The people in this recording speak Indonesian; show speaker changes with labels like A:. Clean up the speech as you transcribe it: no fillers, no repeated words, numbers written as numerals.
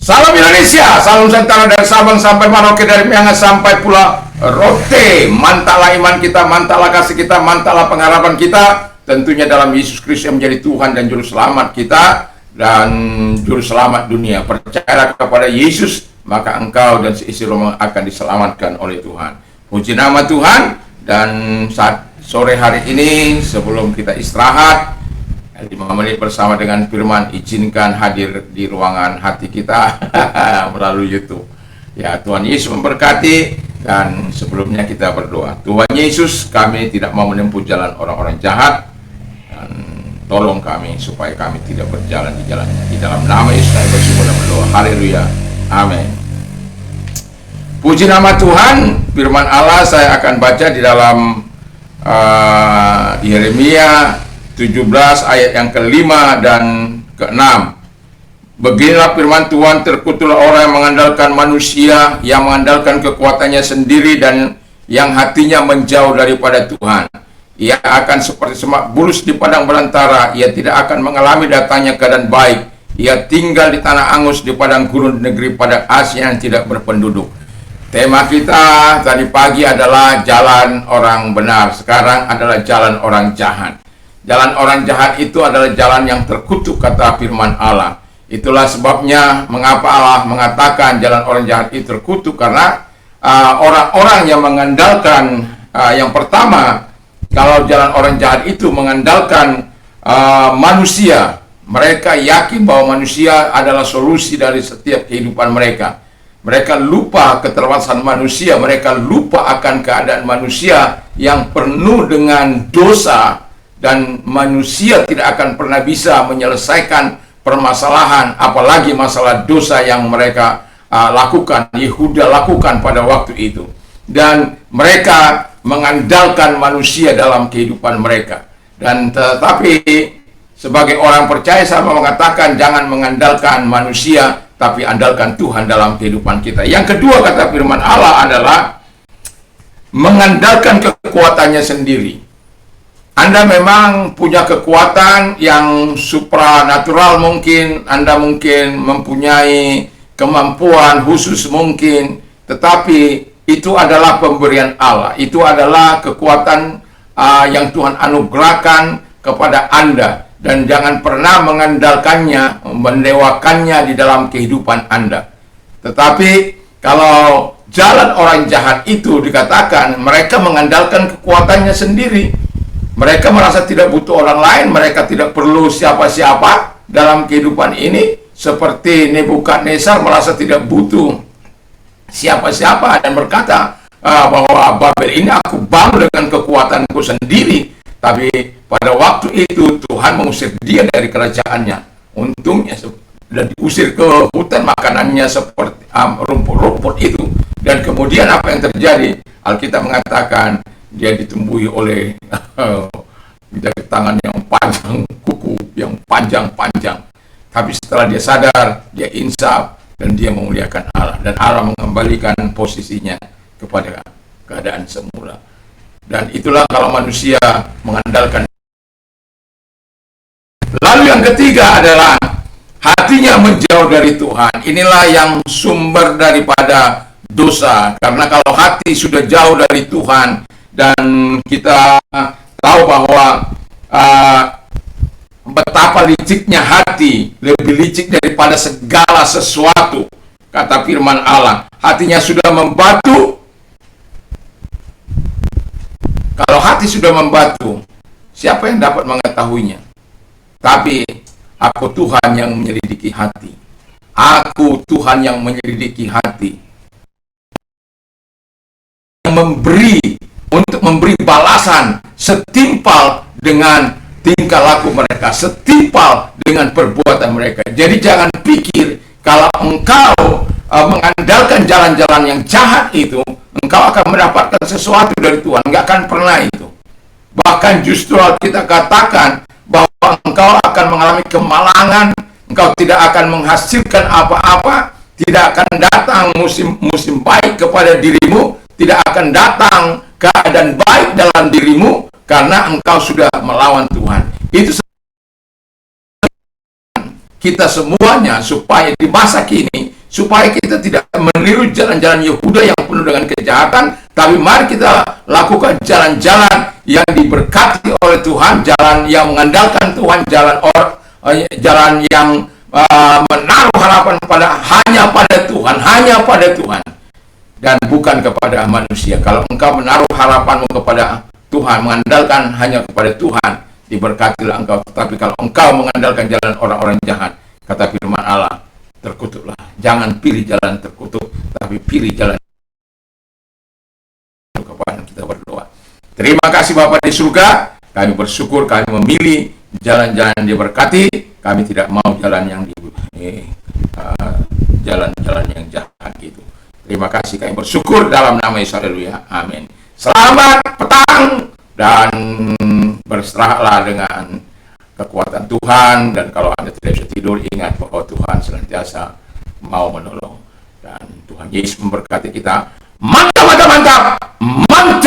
A: Salam Indonesia, salam Nusantara dari Sabang sampai Merauke, dari Miangas sampai Pulau Rote. Mantalah iman kita, mantalah kasih kita, mantalah pengharapan kita. Tentunya dalam Yesus Kristus yang menjadi Tuhan dan Juru Selamat kita dan Juru Selamat dunia. Percayalah kepada Yesus, maka engkau dan seisi rumah akan diselamatkan oleh Tuhan. Puji nama Tuhan. Dan saat sore hari ini, sebelum kita istirahat 5 menit bersama dengan firman, izinkan hadir di ruangan hati kita melalui YouTube. Ya, Tuhan Yesus memberkati. Dan sebelumnya kita berdoa. Tuhan Yesus, kami tidak mau menempuh jalan orang-orang jahat, dan tolong kami supaya kami tidak berjalan di jalannya. Di dalam nama Yesus kami bersyukur dan berdoa. Haleluya. Amin. Puji nama Tuhan. Firman Allah saya akan baca di dalam Yeremia 17 ayat yang kelima dan keenam. Beginilah firman Tuhan, terkutuklah orang yang mengandalkan manusia, yang mengandalkan kekuatannya sendiri dan yang hatinya menjauh daripada Tuhan. Ia akan seperti semak bulus di padang belantara, ia tidak akan mengalami datangnya keadaan baik. Ia tinggal di tanah angus, di padang gurun, di negeri padang asing yang tidak berpenduduk. Tema kita tadi pagi adalah jalan orang benar, sekarang adalah jalan orang jahat. Jalan orang jahat itu adalah jalan yang terkutuk, kata firman Allah. Itulah sebabnya mengapa Allah mengatakan jalan orang jahat itu terkutuk, karena orang-orang yang mengandalkan, yang pertama, kalau jalan orang jahat itu mengandalkan manusia. Mereka yakin bahwa manusia adalah solusi dari setiap kehidupan mereka. Mereka lupa keterbatasan manusia, mereka lupa akan keadaan manusia yang penuh dengan dosa, dan manusia tidak akan pernah bisa menyelesaikan permasalahan, apalagi masalah dosa yang mereka lakukan, Yehuda lakukan pada waktu itu. Dan mereka mengandalkan manusia dalam kehidupan mereka. Dan tetapi sebagai orang percaya, saya mau mengatakan jangan mengandalkan manusia, tapi andalkan Tuhan dalam kehidupan kita. Yang kedua, kata firman Allah, adalah mengandalkan kekuatannya sendiri. Anda memang punya kekuatan yang supranatural mungkin, Anda mungkin mempunyai kemampuan khusus mungkin, tetapi itu adalah pemberian Allah. Itu adalah kekuatan yang Tuhan anugerahkan kepada Anda. Dan jangan pernah mengandalkannya, mendewakannya di dalam kehidupan Anda. Tetapi kalau jalan orang jahat itu dikatakan mereka mengandalkan kekuatannya sendiri. Mereka merasa tidak butuh orang lain, mereka tidak perlu siapa-siapa dalam kehidupan ini. Seperti Nebukadnezar merasa tidak butuh siapa-siapa dan berkata bahwa Babel ini aku bangun dengan kekuatanku sendiri. Tapi pada waktu itu Tuhan mengusir dia dari kerajaannya. Untungnya dan diusir ke hutan, makanannya seperti rumput-rumput itu. Dan kemudian apa yang terjadi? Alkitab mengatakan dia ditumbuhi oleh dari tangan yang panjang, kuku yang panjang-panjang. Tapi setelah dia sadar, dia insaf dan dia memuliakan Allah. Dan Allah mengembalikan posisinya kepada keadaan semula. Dan itulah kalau manusia mengandalkan. Lalu yang ketiga adalah hatinya menjauh dari Tuhan. Inilah yang sumber daripada dosa. Karena kalau hati sudah jauh dari Tuhan, dan kita tahu bahwa betapa liciknya hati, lebih licik daripada segala sesuatu, kata firman Allah. Hatinya sudah membatu. Kalau hati sudah membatu, siapa yang dapat mengetahuinya? Tapi aku Tuhan yang menyelidiki hati. Aku Tuhan yang menyelidiki hati. Yang untuk memberi balasan setimpal dengan tingkah laku mereka, setimpal dengan perbuatan mereka. Jadi jangan pikir kalau engkau mengandalkan jalan-jalan yang jahat itu, engkau akan mendapatkan sesuatu dari Tuhan. Enggak akan pernah itu. Bahkan justru kita katakan bahwa engkau akan mengalami kemalangan, engkau tidak akan menghasilkan apa-apa, tidak akan datang musim baik kepada dirimu, tidak akan datang keadaan baik dalam dirimu, karena engkau sudah melawan Tuhan. Itu kita semuanya supaya di masa kini supaya kita tidak meniru jalan-jalan Yehuda yang penuh dengan kejahatan, tapi mari kita lakukan jalan-jalan yang diberkati oleh Tuhan, jalan yang mengandalkan Tuhan, jalan yang menaruh harapan hanya pada Tuhan dan bukan kepada manusia. Kalau engkau menaruh harapanmu kepada Tuhan, mengandalkan hanya kepada Tuhan, diberkatilah engkau. Tetapi kalau engkau mengandalkan jalan orang-orang jahat, kata firman Allah, terkutuklah. Jangan pilih jalan terkutuk, tapi pilih jalan kepada kita berdoa. Terima kasih Bapa di surga, kami bersyukur kami memilih jalan-jalan yang diberkati. Kami tidak mau jalan yang jalan-jalan yang jahat gitu. Terima kasih, kami bersyukur dalam nama Yesus. Haleluya. Amin. Selamat petang dan berserahlah dengan kekuatan Tuhan, dan kalau Anda tidak bisa tidur, ingat bahwa Tuhan senantiasa mau menolong, dan Tuhan Yesus memberkati kita. Mantap, mantap, mantap, mantap.